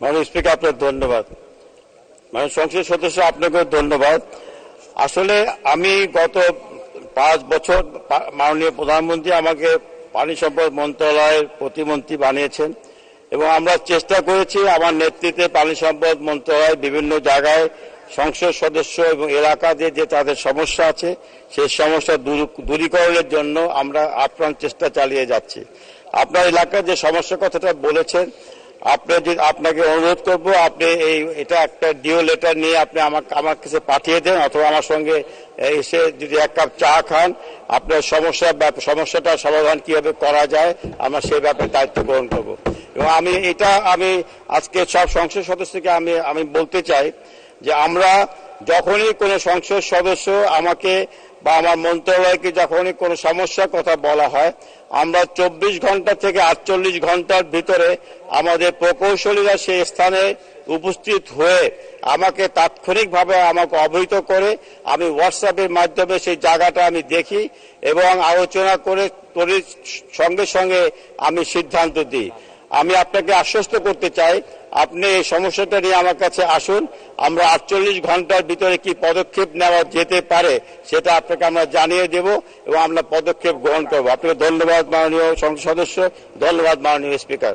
মাননীয় স্পিকার, আপনার ধন্যবাদ। মাননীয় সংসদ সদস্য, আপনাকেও ধন্যবাদ। আসলে আমি গত 5 বছর মাননীয় প্রধানমন্ত্রী আমাকে পানি সম্পদ মন্ত্রণালয়ের প্রতিমন্ত্রী বানিয়েছেন এবং আমরা চেষ্টা করেছি আমার নেতৃত্বে পানি সম্পদ মন্ত্রণালয় বিভিন্ন জায়গায় সংসদ সদস্য এবং এলাকাতে যে তাদের সমস্যা আছে সেই সমস্যা দূরীকরণের জন্য আমরা আপ্রাণ চেষ্টা চালিয়ে যাচ্ছি। আপনার এলাকার যে সমস্যার কথাটা বলেছেন, আপনাকে অনুরোধ করব, আপনি এটা একটা ডিও লেটার নিয়ে আপনি আমার কাছে পাঠিয়ে দেন, অথবা আমার সঙ্গে এসে যদি এক কাপ চা খান, আপনার সমস্যাটা সমাধান কিভাবে করা যায় আমরা সেই ব্যাপারে দায়িত্ব গ্রহণ করব। এবং আমি আজকে সব সংসদ সদস্যকে আমি বলতে চাই যে আমরা যখনই কোনো সংসদ সদস্য আমাকে বা আমার মন্ত্রণালয়কে যখনই কোনো সমস্যার কথা বলা হয়, আমরা 24 ঘন্টা থেকে 48 ঘন্টার ভিতরে আমাদের প্রকৌশলীরা সেই স্থানে উপস্থিত হয়ে আমাকে তাৎক্ষণিকভাবে আমাকে অবহিত করে, আমি হোয়াটসঅ্যাপের মাধ্যমে সেই জায়গাটা আমি দেখি এবং আলোচনা করে সঙ্গে সঙ্গে আমি সিদ্ধান্ত দিই। আমি আপনাকে আশ্বস্ত করতে চাই, আপনি এই সমস্যাটা নিয়ে আমার কাছে আসুন, আমরা 48 ঘন্টার ভিতরে কি পদক্ষেপ নেওয়া যেতে পারে সেটা আপনাকে আমরা জানিয়ে দেব এবং আমরা পদক্ষেপ গ্রহণ করব। আপনাকে ধন্যবাদ মাননীয় সংসদ সদস্য, ধন্যবাদ মাননীয় স্পিকার।